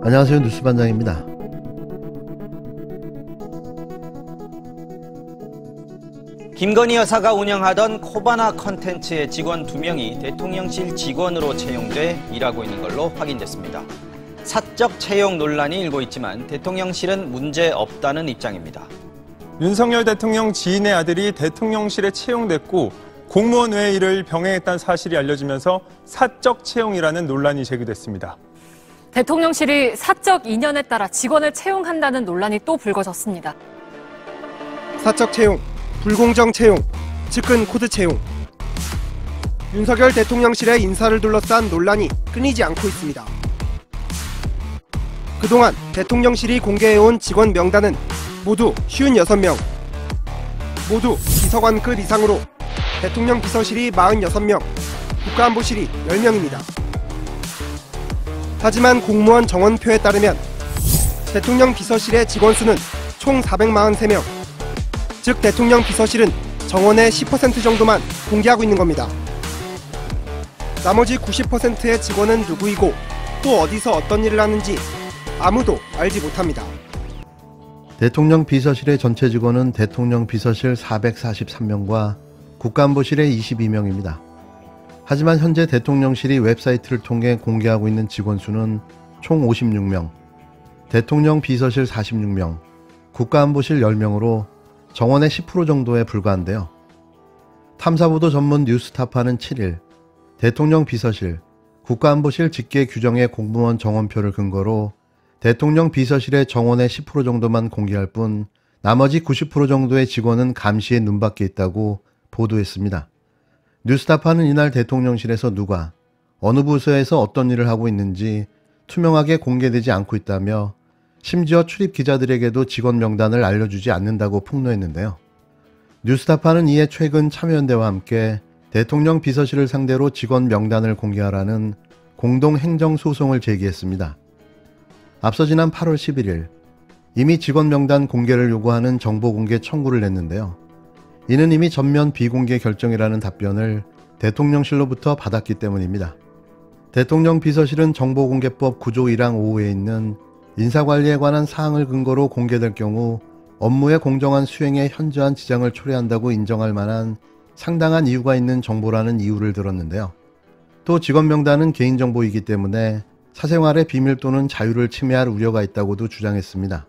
안녕하세요. 뉴스반장입니다. 김건희 여사가 운영하던 코바나 컨텐츠의 직원 2명이 대통령실 직원으로 채용돼 일하고 있는 걸로 확인됐습니다. 사적 채용 논란이 일고 있지만 대통령실은 문제 없다는 입장입니다. 윤석열 대통령 지인의 아들이 대통령실에 채용됐고 공무원 외의 일을 병행했다는 사실이 알려지면서 사적 채용이라는 논란이 제기됐습니다. 대통령실이 사적 인연에 따라 직원을 채용한다는 논란이 또 불거졌습니다. 사적 채용, 불공정 채용, 측근 코드 채용. 윤석열 대통령실의 인사를 둘러싼 논란이 끊이지 않고 있습니다. 그동안 대통령실이 공개해온 직원 명단은 모두 56명. 모두 비서관급 이상으로 대통령 비서실이 46명, 국가안보실이 10명입니다. 하지만 공무원 정원표에 따르면 대통령 비서실의 직원 수는 총 443명. 즉 대통령 비서실은 정원의 10% 정도만 공개하고 있는 겁니다. 나머지 90%의 직원은 누구이고 또 어디서 어떤 일을 하는지 아무도 알지 못합니다. 대통령 비서실의 전체 직원은 대통령 비서실 443명과 국가안보실의 22명입니다. 하지만 현재 대통령실이 웹사이트를 통해 공개하고 있는 직원 수는 총 56명, 대통령 비서실 46명, 국가안보실 10명으로 정원의 10% 정도에 불과한데요. 탐사보도 전문 뉴스타파는 7일 대통령 비서실, 국가안보실 직계 규정의 공무원 정원표를 근거로 대통령 비서실의 정원의 10% 정도만 공개할 뿐 나머지 90% 정도의 직원은 감시의 눈밖에 있다고 보도했습니다. 뉴스타파는 이날 대통령실에서 누가 어느 부서에서 어떤 일을 하고 있는지 투명하게 공개되지 않고 있다며 심지어 출입 기자들에게도 직원 명단을 알려주지 않는다고 폭로했는데요. 뉴스타파는 이에 최근 참여연대와 함께 대통령 비서실을 상대로 직원 명단을 공개하라는 공동행정소송을 제기했습니다. 앞서 지난 8월 11일 이미 직원 명단 공개를 요구하는 정보공개 청구를 냈는데요. 이는 이미 전면 비공개 결정이라는 답변을 대통령실로부터 받았기 때문입니다. 대통령 비서실은 정보공개법 9조 1항 5호에 있는 인사관리에 관한 사항을 근거로 공개될 경우 업무의 공정한 수행에 현저한 지장을 초래한다고 인정할 만한 상당한 이유가 있는 정보라는 이유를 들었는데요. 또 직원 명단은 개인정보이기 때문에 사생활의 비밀 또는 자유를 침해할 우려가 있다고도 주장했습니다.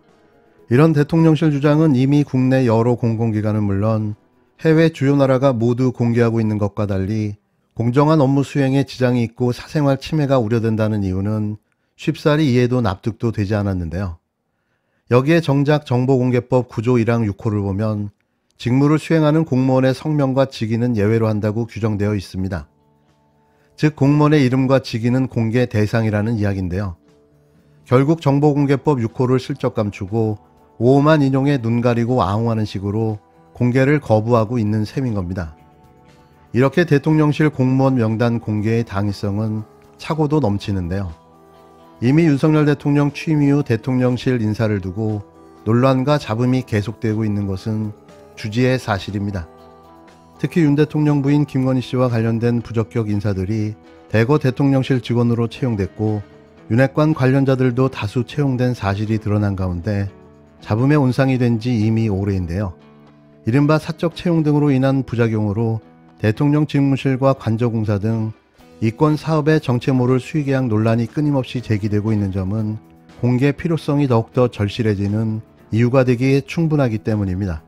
이런 대통령실 주장은 이미 국내 여러 공공기관은 물론 해외 주요 나라가 모두 공개하고 있는 것과 달리 공정한 업무 수행에 지장이 있고 사생활 침해가 우려된다는 이유는 쉽사리 이해도 납득도 되지 않았는데요. 여기에 정작 정보공개법 9조 1항 6호를 보면 직무를 수행하는 공무원의 성명과 직위는 예외로 한다고 규정되어 있습니다. 즉 공무원의 이름과 직위는 공개 대상이라는 이야기인데요. 결국 정보공개법 6호를 슬쩍 감추고 5호만 인용해 눈 가리고 아웅하는 식으로 공개를 거부하고 있는 셈인 겁니다. 이렇게 대통령실 공무원 명단 공개의 당위성은 차고도 넘치는데요. 이미 윤석열 대통령 취임 이후 대통령실 인사를 두고 논란과 잡음이 계속되고 있는 것은 주지의 사실입니다. 특히 윤 대통령 부인 김건희 씨와 관련된 부적격 인사들이 대거 대통령실 직원으로 채용됐고 윤핵관 관련자들도 다수 채용된 사실이 드러난 가운데 잡음의 온상이 된 지 이미 오래인데요. 이른바 사적 채용 등으로 인한 부작용으로 대통령 집무실과 관저공사 등 이권 사업의 정체모를 수의계약 논란이 끊임없이 제기되고 있는 점은 공개 필요성이 더욱더 절실해지는 이유가 되기에 충분하기 때문입니다.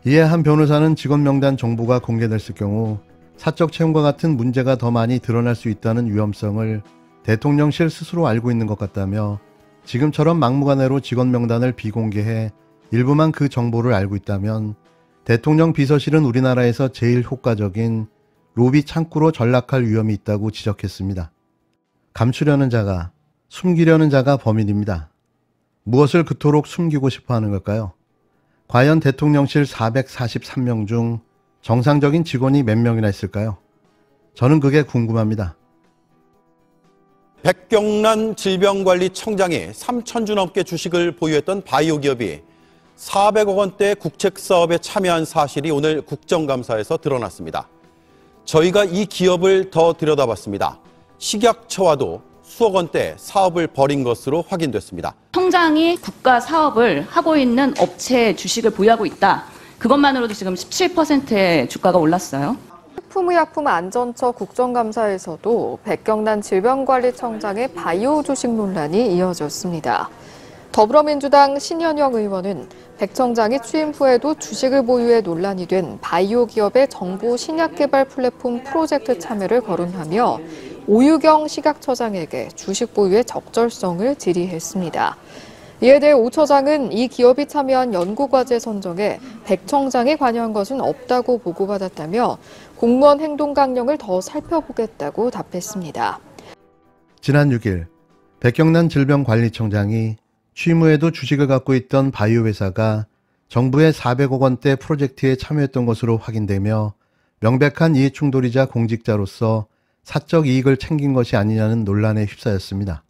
이에 한 변호사는 직원 명단 정보가 공개됐을 경우 사적 채용과 같은 문제가 더 많이 드러날 수 있다는 위험성을 대통령실 스스로 알고 있는 것 같다며 지금처럼 막무가내로 직원 명단을 비공개해 일부만 그 정보를 알고 있다면 대통령 비서실은 우리나라에서 제일 효과적인 로비 창구로 전락할 위험이 있다고 지적했습니다. 감추려는 자가, 숨기려는 자가 범인입니다. 무엇을 그토록 숨기고 싶어 하는 걸까요? 과연 대통령실 443명 중 정상적인 직원이 몇 명이나 있을까요? 저는 그게 궁금합니다. 백경란 질병관리청장이 3,000주 넘게 주식을 보유했던 바이오 기업이 400억 원대 국책 사업에 참여한 사실이 오늘 국정감사에서 드러났습니다. 저희가 이 기업을 더 들여다봤습니다. 식약처와도 수억 원대 사업을 벌인 것으로 확인됐습니다. 청장이 국가 사업을 하고 있는 업체 주식을 보유하고 있다. 그것만으로도 지금 17%의 주가가 올랐어요. 식품의약품안전처 국정감사에서도 백경란 질병관리청장의 바이오 주식 논란이 이어졌습니다. 더불어민주당 신현영 의원은 백 청장이 취임 후에도 주식을 보유해 논란이 된 바이오 기업의 정부 신약개발 플랫폼 프로젝트 참여를 거론하며 오유경 식약처장에게 주식 보유의 적절성을 질의했습니다. 이에 대해 오 처장은 이 기업이 참여한 연구과제 선정에 백 청장이 관여한 것은 없다고 보고받았다며 공무원 행동 강령을 더 살펴보겠다고 답했습니다. 지난 6일 백경란 질병관리청장이 취임 후에도 주식을 갖고 있던 바이오 회사가 정부의 400억 원대 프로젝트에 참여했던 것으로 확인되며 명백한 이해충돌이자 공직자로서 사적 이익을 챙긴 것이 아니냐는 논란에 휩싸였습니다.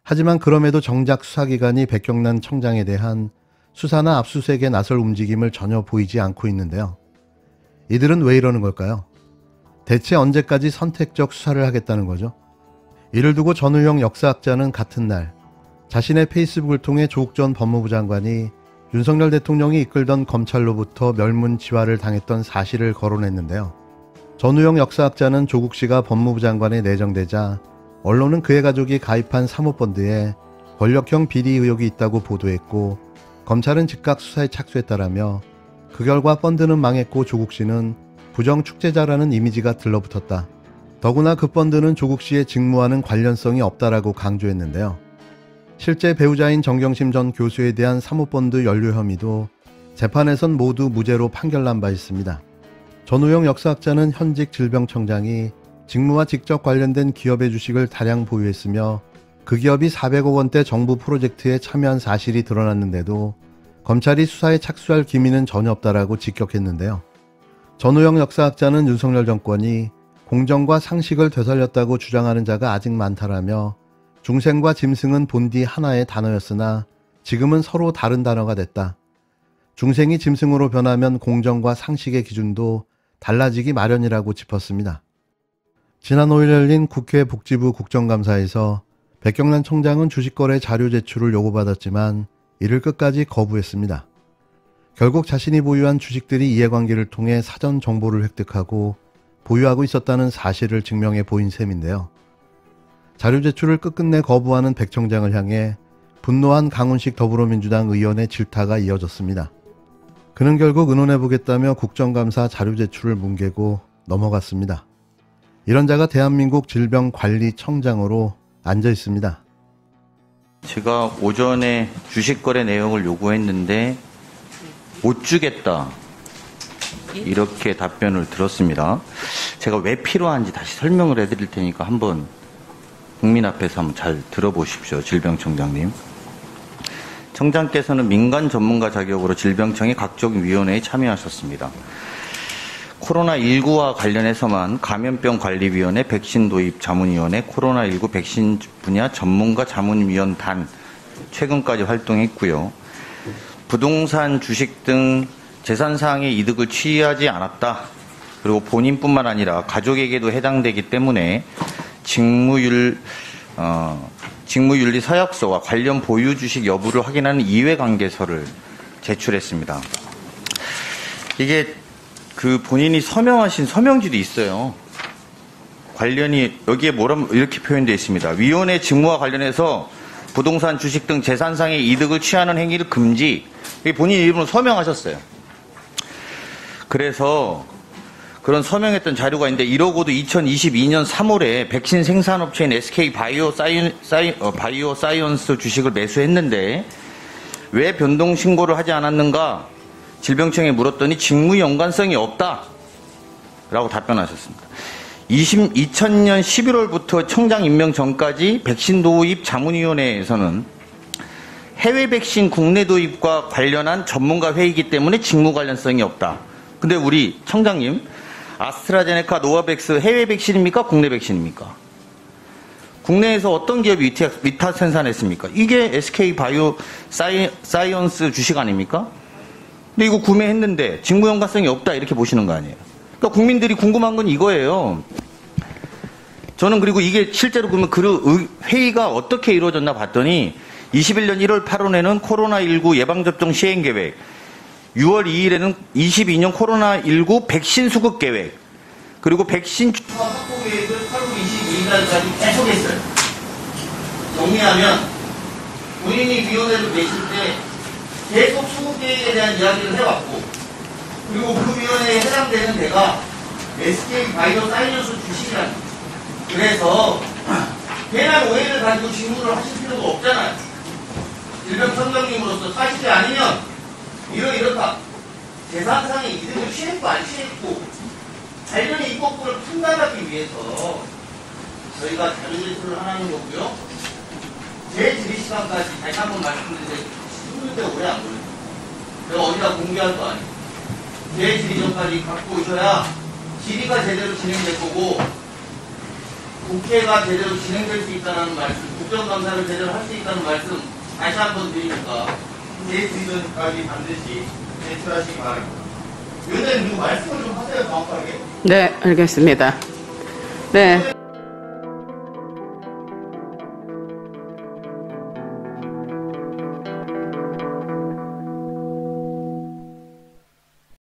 하지만 그럼에도 정작 수사기관이 백경란 청장에 대한 수사나 압수수색에 나설 움직임을 전혀 보이지 않고 있는데요. 이들은 왜 이러는 걸까요? 대체 언제까지 선택적 수사를 하겠다는 거죠? 이를 두고 전우영 역사학자는 같은 날 자신의 페이스북을 통해 조국 전 법무부 장관이 윤석열 대통령이 이끌던 검찰로부터 멸문지화를 당했던 사실을 거론했는데요. 전우영 역사학자는 조국 씨가 법무부 장관에 내정되자 언론은 그의 가족이 가입한 사모펀드에 권력형 비리 의혹이 있다고 보도했고 검찰은 즉각 수사에 착수했다라며 그 결과 펀드는 망했고 조국 씨는 부정축제자라는 이미지가 들러붙었다. 더구나 그 펀드는 조국 씨의 직무와는 관련성이 없다라고 강조했는데요. 실제 배우자인 정경심 전 교수에 대한 사모펀드 연루 혐의도 재판에선 모두 무죄로 판결난 바 있습니다. 전우영 역사학자는 현직 질병청장이 직무와 직접 관련된 기업의 주식을 다량 보유했으며 그 기업이 400억 원대 정부 프로젝트에 참여한 사실이 드러났는데도 검찰이 수사에 착수할 기미는 전혀 없다라고 직격했는데요. 전우영 역사학자는 윤석열 정권이 공정과 상식을 되살렸다고 주장하는 자가 아직 많다라며 중생과 짐승은 본디 하나의 단어였으나 지금은 서로 다른 단어가 됐다. 중생이 짐승으로 변하면 공정과 상식의 기준도 달라지기 마련이라고 짚었습니다. 지난 5일 열린 국회 복지부 국정감사에서 백경란 청장은 주식거래 자료 제출을 요구받았지만 이를 끝까지 거부했습니다. 결국 자신이 보유한 주식들이 이해관계를 통해 사전 정보를 획득하고 보유하고 있었다는 사실을 증명해 보인 셈인데요. 자료 제출을 끝끝내 거부하는 백 청장을 향해 분노한 강훈식 더불어민주당 의원의 질타가 이어졌습니다. 그는 결국 의논해보겠다며 국정감사 자료 제출을 뭉개고 넘어갔습니다. 이런 자가 대한민국 질병관리청장으로 앉아 있습니다. 제가 오전에 주식거래 내용을 요구했는데 못 주겠다 이렇게 답변을 들었습니다. 제가 왜 필요한지 다시 설명을 해드릴 테니까 한번 국민 앞에서 한번 잘 들어보십시오. 질병청장님. 청장께서는 민간 전문가 자격으로 질병청의 각종 위원회에 참여하셨습니다. 코로나19와 관련해서만 감염병관리위원회, 백신 도입 자문위원회, 코로나19 백신 분야 전문가 자문위원단 최근까지 활동했고요. 부동산, 주식 등 재산상의 이득을 취하지 않았다. 그리고 본인뿐만 아니라 가족에게도 해당되기 때문에 직무윤리 서약서와 관련 보유 주식 여부를 확인하는 이해관계서를 제출했습니다. 이게 그 본인이 서명하신 서명지도 있어요. 관련이 여기에 이렇게 표현되어 있습니다. 위원회 직무와 관련해서 부동산, 주식 등 재산상의 이득을 취하는 행위를 금지. 본인 이름으로 서명하셨어요. 그래서 그런 서명했던 자료가 있는데 이러고도 2022년 3월에 백신 생산업체인 SK 바이오 사이언스 주식을 매수했는데 왜 변동 신고를 하지 않았는가 질병청에 물었더니 직무 연관성이 없다 라고 답변하셨습니다. 2000년 11월부터 청장 임명 전까지 백신 도입 자문위원회에서는 해외 백신 국내 도입과 관련한 전문가 회의이기 때문에 직무 관련성이 없다. 근데 우리 청장님, 아스트라제네카, 노바백스 해외 백신입니까? 국내 백신입니까? 국내에서 어떤 기업이 위탁 생산했습니까? 이게 SK 바이오 사이언스 주식 아닙니까? 근데 이거 구매했는데 직무 연관성이 없다 이렇게 보시는 거 아니에요? 그러니까 국민들이 궁금한 건 이거예요. 저는 그리고 이게 실제로 그러면 그 회의가 어떻게 이루어졌나 봤더니 21년 1월 8월에는 코로나19 예방접종 시행계획, 6월 2일에는 22년 코로나19 백신 수급 계획, 그리고 백신 확보 계획을 8월 22일까지 계속했어요. 정리하면 본인이 위원회로 계실 때 계속 수급 계획에 대한 이야기를 해왔고, 그리고 그 위원회에 해당되는 데가 SK 바이오 사이언스 주식이라는 거예요. 그래서 괜한 오해를 가지고 질문을 하실 필요가 없잖아요. 질병청장님으로서 사실이 아니면 이렇다. 재산상의 이득을 취했고 안 취했고 관련의 입법부를 판단하기 위해서 저희가 자료제출을 하는 거고요. 제 질의 시간까지 다시 한번 말씀드리는데 10분인데 오래 안 걸려요. 제가 어디다 공개할 거 아니에요. 제 질의 전까지 갖고 오셔야 질의가 제대로 진행될 거고 국회가 제대로 진행될 수 있다는 말씀, 국정감사를 제대로 할 수 있다는 말씀 다시 한번 드리니까 제 질의 전까지 반드시 제출하시기 바랍니다. 위원장님, 말씀을 좀 하세요, 정확하게. 네, 알겠습니다. 네.